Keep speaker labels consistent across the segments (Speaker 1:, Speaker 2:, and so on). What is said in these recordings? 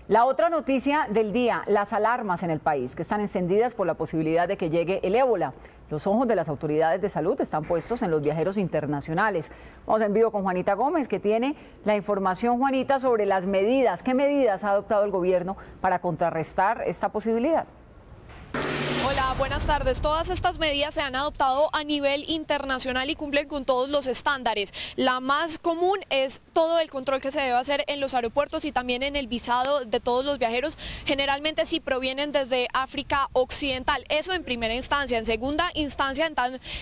Speaker 1: La otra noticia del día, las alarmas en el país que están encendidas por la posibilidad de que llegue el ébola. Los ojos de las autoridades de salud están puestos en los viajeros internacionales. Vamos en vivo con Juanita Gómez, que tiene la información, Juanita, sobre las medidas. ¿Qué medidas ha adoptado el gobierno para contrarrestar esta posibilidad?
Speaker 2: Hola, buenas tardes. Todas estas medidas se han adoptado a nivel internacional y cumplen con todos los estándares. La más común es todo el control que se debe hacer en los aeropuertos y también en el visado de todos los viajeros, generalmente si provienen desde África Occidental. Eso en primera instancia. En segunda instancia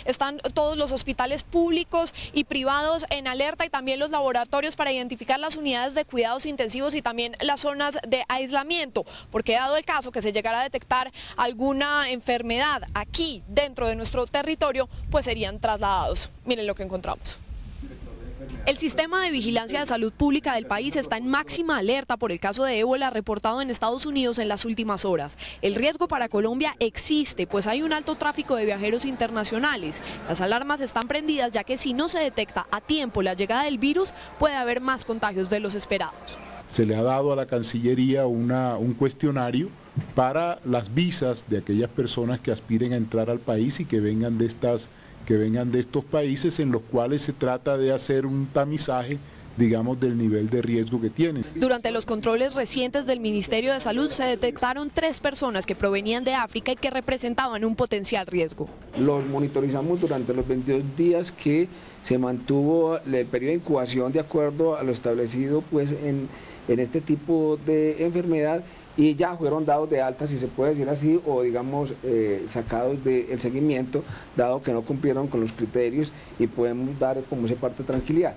Speaker 2: están todos los hospitales públicos y privados en alerta y también los laboratorios para identificar las unidades de cuidados intensivos y también las zonas de aislamiento, porque dado el caso que se llegara a detectar alguna enfermedad aquí dentro de nuestro territorio, pues serían trasladados. Miren lo que encontramos. El sistema de vigilancia de salud pública del país está en máxima alerta por el caso de ébola reportado en Estados Unidos en las últimas horas. El riesgo para Colombia existe, pues hay un alto tráfico de viajeros internacionales. Las alarmas están prendidas ya que si no se detecta a tiempo la llegada del virus, puede haber más contagios de los esperados.
Speaker 3: Se le ha dado a la Cancillería un cuestionario para las visas de aquellas personas que aspiren a entrar al país y que vengan de estos países, en los cuales se trata de hacer un tamizaje, digamos, del nivel de riesgo que tienen.
Speaker 2: Durante los controles recientes del Ministerio de Salud se detectaron 3 personas que provenían de África y que representaban un potencial riesgo.
Speaker 4: Los monitorizamos durante los 22 días que se mantuvo el periodo de incubación de acuerdo a lo establecido pues en este tipo de enfermedad, y ya fueron dados de alta, si se puede decir así, o digamos sacados del seguimiento, dado que no cumplieron con los criterios, y podemos dar como esa parte de tranquilidad.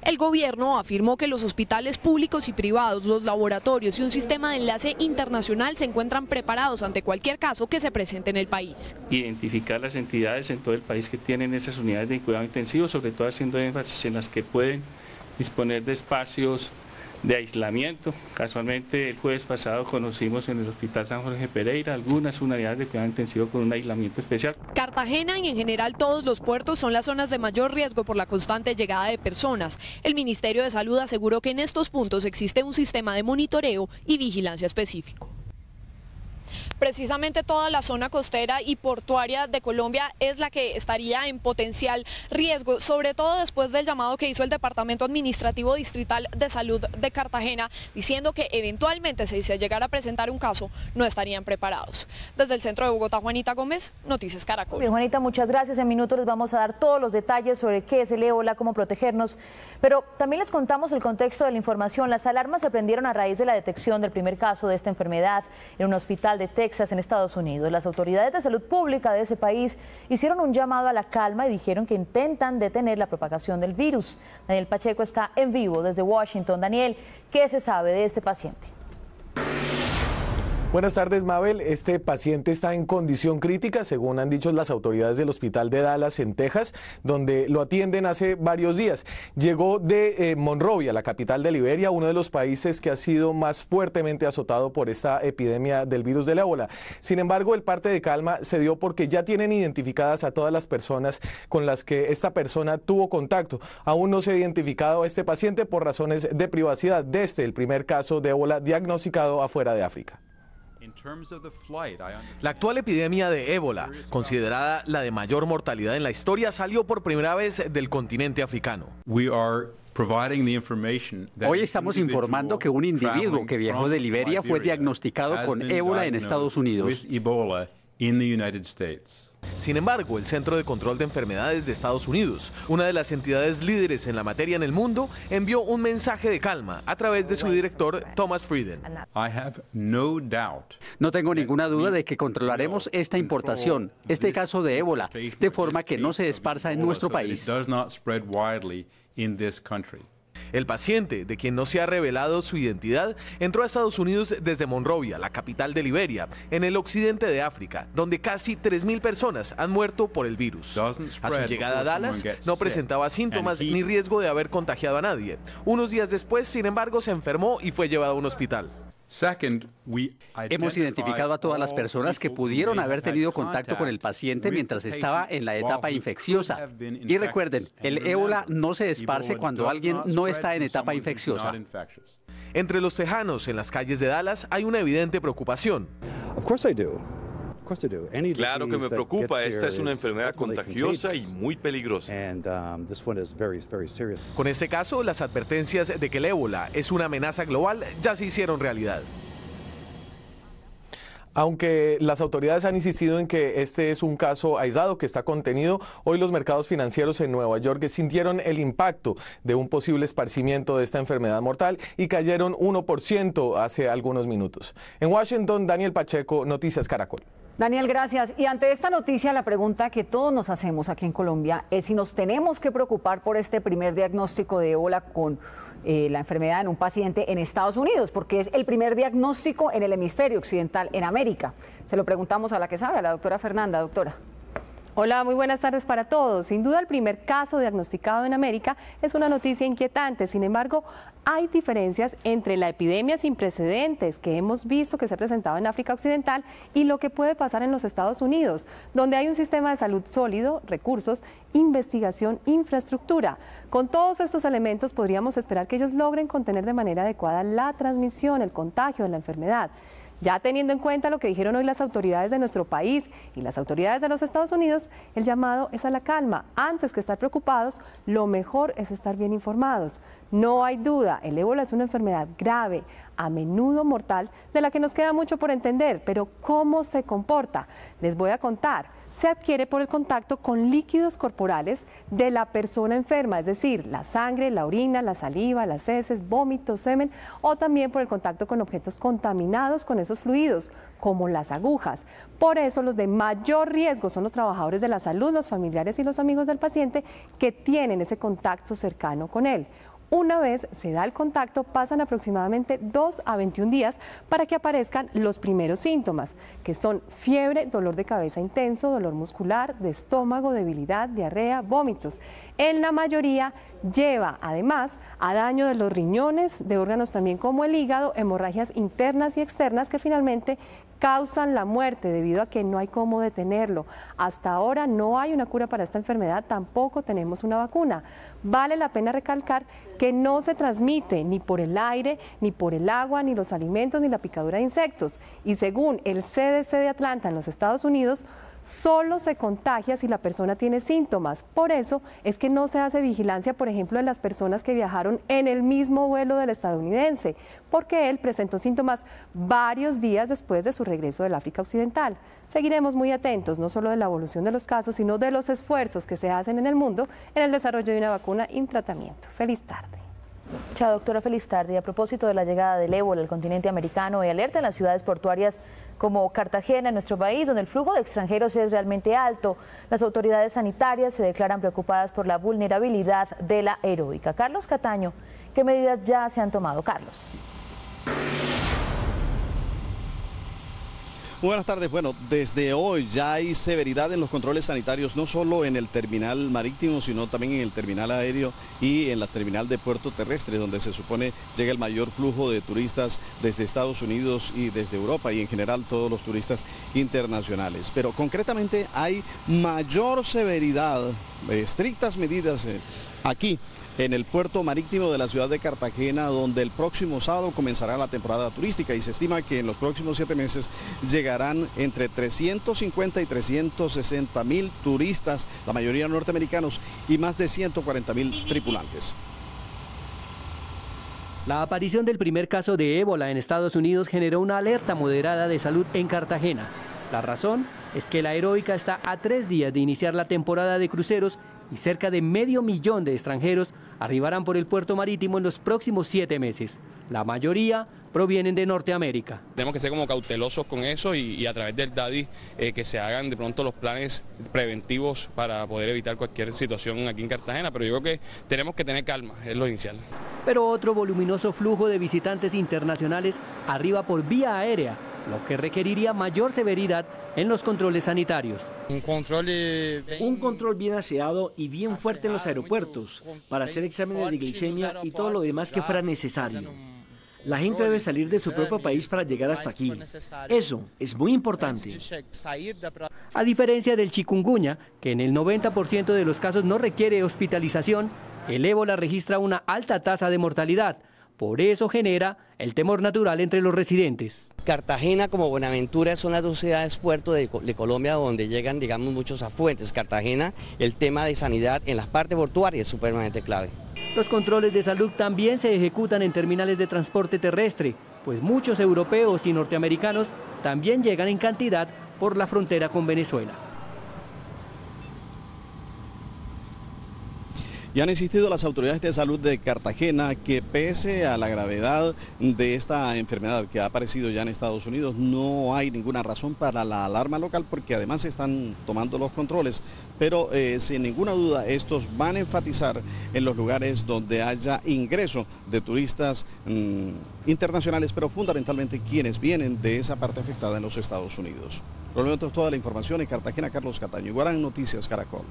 Speaker 2: El gobierno afirmó que los hospitales públicos y privados, los laboratorios y un sistema de enlace internacional se encuentran preparados ante cualquier caso que se presente en el país.
Speaker 5: Identificar las entidades en todo el país que tienen esas unidades de cuidado intensivo, sobre todo haciendo énfasis en las que pueden disponer de espacios de aislamiento. Casualmente el jueves pasado conocimos en el Hospital San Jorge Pereira algunas unidades de cuidado intensivo con un aislamiento especial.
Speaker 2: Cartagena y en general todos los puertos son las zonas de mayor riesgo por la constante llegada de personas. El Ministerio de Salud aseguró que en estos puntos existe un sistema de monitoreo y vigilancia específico. Precisamente toda la zona costera y portuaria de Colombia es la que estaría en potencial riesgo, sobre todo después del llamado que hizo el Departamento Administrativo Distrital de Salud de Cartagena, diciendo que eventualmente si se llegara a presentar un caso, no estarían preparados. Desde el centro de Bogotá, Juanita Gómez, Noticias Caracol.
Speaker 6: Bien, Juanita, muchas gracias. En minutos les vamos a dar todos los detalles sobre qué es el ébola, cómo protegernos, pero también les contamos el contexto de la información. Las alarmas se prendieron a raíz de la detección del primer caso de esta enfermedad en un hospital de Texas, en Estados Unidos. Las autoridades de salud pública de ese país hicieron un llamado a la calma y dijeron que intentan detener la propagación del virus. Daniel Pacheco está en vivo desde Washington. Daniel, ¿qué se sabe de este paciente?
Speaker 7: Buenas tardes, Mabel. Este paciente está en condición crítica, según han dicho las autoridades del hospital de Dallas, en Texas, donde lo atienden hace varios días. Llegó de Monrovia, la capital de Liberia, uno de los países que ha sido más fuertemente azotado por esta epidemia del virus del ébola. Sin embargo, el parte de calma se dio porque ya tienen identificadas a todas las personas con las que esta persona tuvo contacto. Aún no se ha identificado a este paciente por razones de privacidad desde el primer caso de ébola diagnosticado afuera de África.
Speaker 8: La actual epidemia de ébola, considerada la de mayor mortalidad en la historia, salió por primera vez del continente africano.
Speaker 9: Hoy estamos informando que un individuo que viajó de Liberia fue diagnosticado con ébola en Estados Unidos.
Speaker 8: Sin embargo, el Centro de Control de Enfermedades de Estados Unidos, una de las entidades líderes en la materia en el mundo, envió un mensaje de calma a través de su director, Thomas Frieden.
Speaker 9: No tengo ninguna duda de que controlaremos esta importación, este caso de ébola, de forma que no se esparza en nuestro país.
Speaker 8: El paciente, de quien no se ha revelado su identidad, entró a Estados Unidos desde Monrovia, la capital de Liberia, en el occidente de África, donde casi 3.000 personas han muerto por el virus. A su llegada a Dallas, no presentaba síntomas ni riesgo de haber contagiado a nadie. Unos días después, sin embargo, se enfermó y fue llevado a un hospital.
Speaker 9: Hemos identificado a todas las personas que pudieron haber tenido contacto con el paciente mientras estaba en la etapa infecciosa. Y recuerden, el ébola no se esparce cuando alguien no está en etapa infecciosa.
Speaker 8: Entre los tejanos en las calles de Dallas hay una evidente preocupación.
Speaker 10: Claro que me preocupa, esta es una enfermedad contagiosa y muy peligrosa.
Speaker 8: Con este caso, las advertencias de que el ébola es una amenaza global ya se hicieron realidad.
Speaker 7: Aunque las autoridades han insistido en que este es un caso aislado que está contenido, hoy los mercados financieros en Nueva York sintieron el impacto de un posible esparcimiento de esta enfermedad mortal y cayeron 1% hace algunos minutos. En Washington, Daniel Pacheco, Noticias Caracol.
Speaker 1: Daniel, gracias. Y ante esta noticia, la pregunta que todos nos hacemos aquí en Colombia es si nos tenemos que preocupar por este primer diagnóstico de ébola con la enfermedad en un paciente en Estados Unidos, porque es el primer diagnóstico en el hemisferio occidental, en América. Se lo preguntamos a la que sabe, a la doctora Fernanda. Doctora.
Speaker 11: Hola, muy buenas tardes para todos. Sin duda el primer caso diagnosticado en América es una noticia inquietante. Sin embargo, hay diferencias entre la epidemia sin precedentes que hemos visto que se ha presentado en África Occidental y lo que puede pasar en los Estados Unidos, donde hay un sistema de salud sólido, recursos, investigación, infraestructura. Con todos estos elementos podríamos esperar que ellos logren contener de manera adecuada la transmisión, el contagio de la enfermedad. Ya teniendo en cuenta lo que dijeron hoy las autoridades de nuestro país y las autoridades de los Estados Unidos, el llamado es a la calma. Antes que estar preocupados, lo mejor es estar bien informados. No hay duda, el ébola es una enfermedad grave, a menudo mortal, de la que nos queda mucho por entender, pero ¿cómo se comporta? Les voy a contar. Se adquiere por el contacto con líquidos corporales de la persona enferma, es decir, la sangre, la orina, la saliva, las heces, vómitos, semen, o también por el contacto con objetos contaminados con esos fluidos, como las agujas. Por eso los de mayor riesgo son los trabajadores de la salud, los familiares y los amigos del paciente que tienen ese contacto cercano con él. Una vez se da el contacto, pasan aproximadamente 2 a 21 días para que aparezcan los primeros síntomas, que son fiebre, dolor de cabeza intenso, dolor muscular, de estómago, debilidad, diarrea, vómitos. En la mayoría lleva además a daño de los riñones, de órganos también como el hígado, hemorragias internas y externas que finalmente causan la muerte debido a que no hay cómo detenerlo. Hasta ahora no hay una cura para esta enfermedad, tampoco tenemos una vacuna. Vale la pena recalcar que no se transmite ni por el aire, ni por el agua, ni los alimentos, ni la picadura de insectos. Y según el CDC de Atlanta en los Estados Unidos, solo se contagia si la persona tiene síntomas. Por eso es que no se hace vigilancia, por ejemplo, de las personas que viajaron en el mismo vuelo del estadounidense, porque él presentó síntomas varios días después de su regreso del África Occidental. Seguiremos muy atentos, no solo de la evolución de los casos, sino de los esfuerzos que se hacen en el mundo en el desarrollo de una vacuna y un tratamiento. Feliz tarde.
Speaker 6: Chao, doctora, feliz tarde. Y a propósito de la llegada del ébola al continente americano, hay alerta en las ciudades portuarias como Cartagena, en nuestro país, donde el flujo de extranjeros es realmente alto. Las autoridades sanitarias se declaran preocupadas por la vulnerabilidad de la Heroica. Carlos Cataño, ¿qué medidas ya se han tomado? Carlos.
Speaker 12: Buenas tardes. Bueno, desde hoy ya hay severidad en los controles sanitarios, no solo en el terminal marítimo, sino también en el terminal aéreo y en la terminal de puerto terrestre, donde se supone llega el mayor flujo de turistas desde Estados Unidos y desde Europa y en general todos los turistas internacionales. Pero concretamente hay mayor severidad, estrictas medidas aquí en el puerto marítimo de la ciudad de Cartagena, donde el próximo sábado comenzará la temporada turística y se estima que en los próximos 7 meses llegarán entre 350 y 360 mil turistas, la mayoría norteamericanos, y más de 140 mil tripulantes.
Speaker 13: La aparición del primer caso de ébola en Estados Unidos generó una alerta moderada de salud en Cartagena. La razón es que la Heroica está a 3 días de iniciar la temporada de cruceros y cerca de 500.000 de extranjeros arribarán por el puerto marítimo en los próximos 7 meses. La mayoría provienen de Norteamérica.
Speaker 14: Tenemos que ser como cautelosos con eso y a través del DADI que se hagan de pronto los planes preventivos para poder evitar cualquier situación aquí en Cartagena, pero yo creo que tenemos que tener calma, es lo inicial.
Speaker 13: Pero otro voluminoso flujo de visitantes internacionales arriba por vía aérea, lo que requeriría mayor severidad en los controles sanitarios.
Speaker 15: Un control bien aseado y bien fuerte en los aeropuertos para hacer exámenes de glicemia y todo lo demás que fuera necesario. La gente debe salir de su propio país para llegar hasta aquí. Eso es muy importante.
Speaker 13: A diferencia del chikungunya, que en el 90% de los casos no requiere hospitalización, el ébola registra una alta tasa de mortalidad. Por eso genera el temor natural entre los residentes.
Speaker 16: Cartagena como Buenaventura son las dos ciudades puerto de Colombia donde llegan, digamos, muchos afluentes. Cartagena, el tema de sanidad en las partes portuarias es supremamente clave.
Speaker 13: Los controles de salud también se ejecutan en terminales de transporte terrestre, pues muchos europeos y norteamericanos también llegan en cantidad por la frontera con Venezuela.
Speaker 12: Y han insistido las autoridades de salud de Cartagena que pese a la gravedad de esta enfermedad que ha aparecido ya en Estados Unidos, no hay ninguna razón para la alarma local porque además se están tomando los controles, pero sin ninguna duda estos van a enfatizar en los lugares donde haya ingreso de turistas internacionales, pero fundamentalmente quienes vienen de esa parte afectada en los Estados Unidos. Por el momento es toda la información en Cartagena. Carlos Cataño, Iguarán, Noticias Caracol.